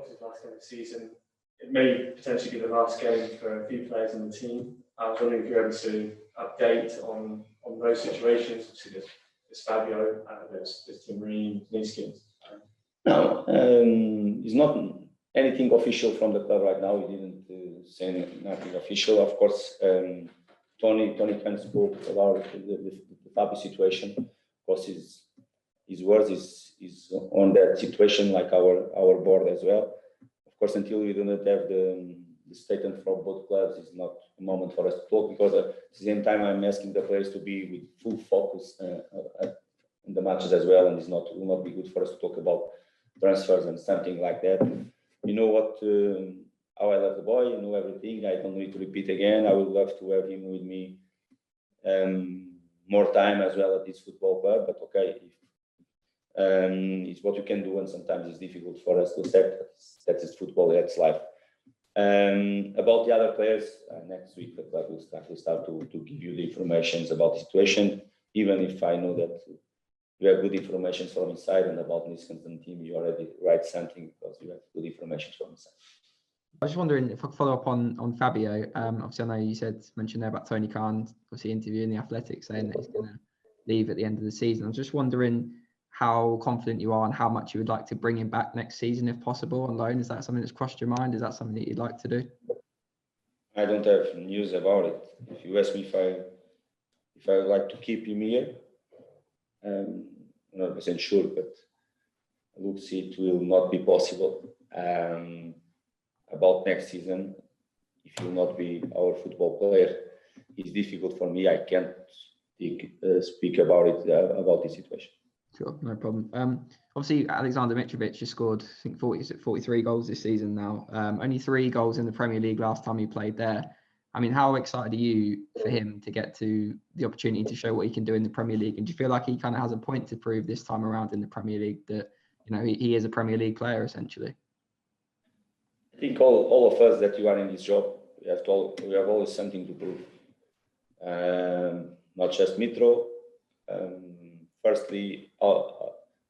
obviously the last game of the season. It may potentially be the last game for a few players in the team. I was wondering if you're able to update on those situations. Obviously, there's Fabio, there's Tim Ream, Niskins. No, it's not anything official from the club right now. We didn't say nothing official. Of course, Tony can spoke about the Fabio situation. Of course, his words is on that situation, like our board as well. Of course, until we do not have the statement from both clubs, it's not a moment for us to talk, because at the same time I'm asking the players to be with full focus in the matches as well, and will not be good for us to talk about transfers and something like that. You know what? How I love the boy. You know everything. I don't need to repeat again. I would love to have him with me more time as well at this football club. But okay, it's what you can do, and sometimes it's difficult for us to accept. That is football. That's life. About the other players, next week the club will start to give you the information about the situation. Even if I know that you have good information from inside, and about Niskins and team, you already write something because you have good information from inside. I was just wondering if I could follow up on Fabio. Obviously, I know you mentioned there about Tony Khan, obviously interviewing the Athletic, saying that he's going to leave at the end of the season. I was just wondering how confident you are and how much you would like to bring him back next season, if possible, on loan. Is that something that's crossed your mind? Is that something that you'd like to do? I don't have news about it. If you ask me if I would like to keep him here, I'm not 100% sure, but it looks it will not be possible. About next season, if he will not be our football player, it's difficult for me. I can't speak about it, about this situation. Sure, no problem. Obviously, Alexander Mitrovic has scored, I think, 43 goals this season now. Only 3 goals in the Premier League last time he played there. I mean, how excited are you for him to get to the opportunity to show what he can do in the Premier League? And do you feel like he kind of has a point to prove this time around in the Premier League, that, you know, he is a Premier League player, essentially? I think all of us that you are in this job, we have always something to prove. Not just Mitro. Firstly,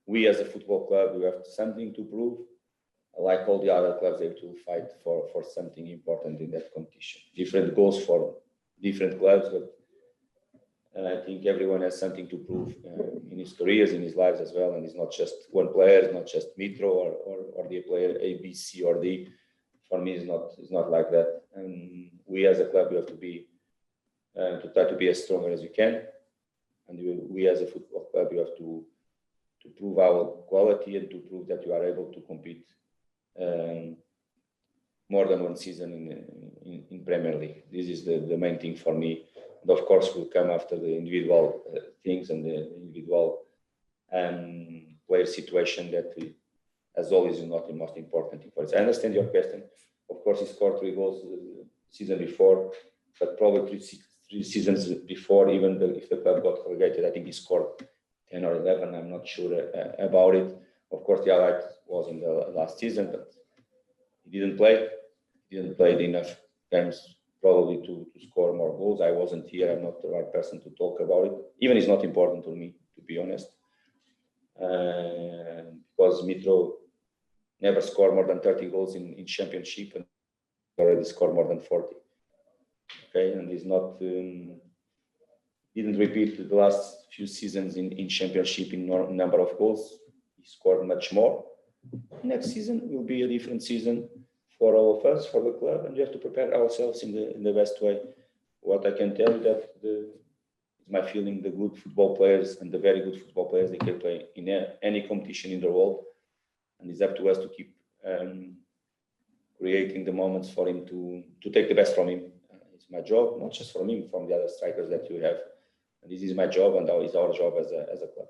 we as a football club, we have something to prove. Like all the other clubs, they have to fight for something important in that competition. Different goals for different clubs, but I think everyone has something to prove in his careers, in his lives as well. And it's not just one player, it's not just Mitro or the player A, B, C, or D. For me, it's not like that. And we as a club, we have to be to try to be as strong as we can. And we as a football club, you have to prove our quality and to prove that you are able to compete more than one season in Premier League. This is the main thing for me. And of course, we'll come after the individual things and the individual player situation that as always is not the most important thing for us. I understand your question. Of course, he scored 3 goals the season before, but probably 3 seasons before, even if the club got relegated, I think he scored 10 or 11. I'm not sure about it. Of course, the highlight was in the last season, but he didn't play. He didn't play enough games probably to score more goals. I wasn't here. I'm not the right person to talk about it. Even it's not important to me, to be honest, because Mitro never scored more than 30 goals in championship and already scored more than 40. Okay, and he's not didn't repeat the last few seasons in championship in number of goals. He scored much more. Next season will be a different season for all of us, for the club, and we have to prepare ourselves in the best way. What I can tell you that is my feeling: the good football players and the very good football players, they can play in any competition in the world, and it's up to us to keep creating the moments for him to take the best from him. It's my job, not just from him, from the other strikers that you have. And this is my job, and it's our job as a club.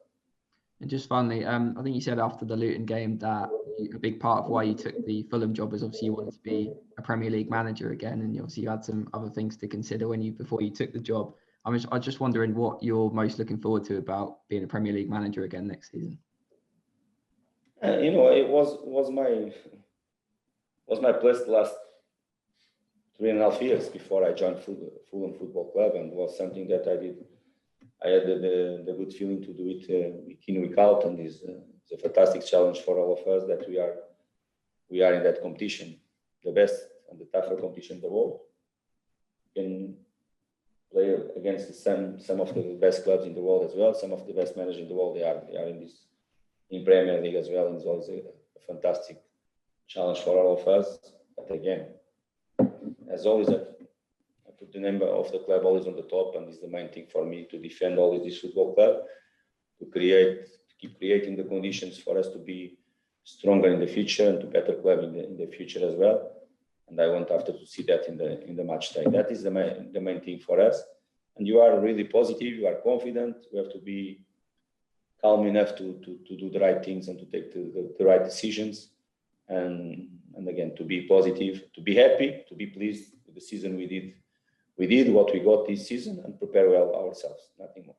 And just finally, I think you said after the Luton game that a big part of why you took the Fulham job was obviously you wanted to be a Premier League manager again, and obviously you had some other things to consider before you took the job. I was just wondering what you're most looking forward to about being a Premier League manager again next season. It was my place the last 3.5 years before I joined Fulham Football Club, and was something that I did. I had the good feeling to do it week in, week out, and it's a fantastic challenge for all of us that we are we are in that competition, the best and the tougher competition in the world. You can play against some of the best clubs in the world as well. Some of the best managers in the world, they are in Premier League as well. It's always a fantastic challenge for all of us. But again, as always, I put the name of the club always on the top, and it's the main thing for me to defend always this football club, to keep creating the conditions for us to be stronger in the future and to better club in the future as well. And I want after to see that in the match day. That is the main thing for us. And you are really positive, you are confident. You have to be calm enough to do the right things and to take the right decisions. And again, to be positive, to be happy, to be pleased with the season we did what we got this season, and prepare well ourselves, nothing more.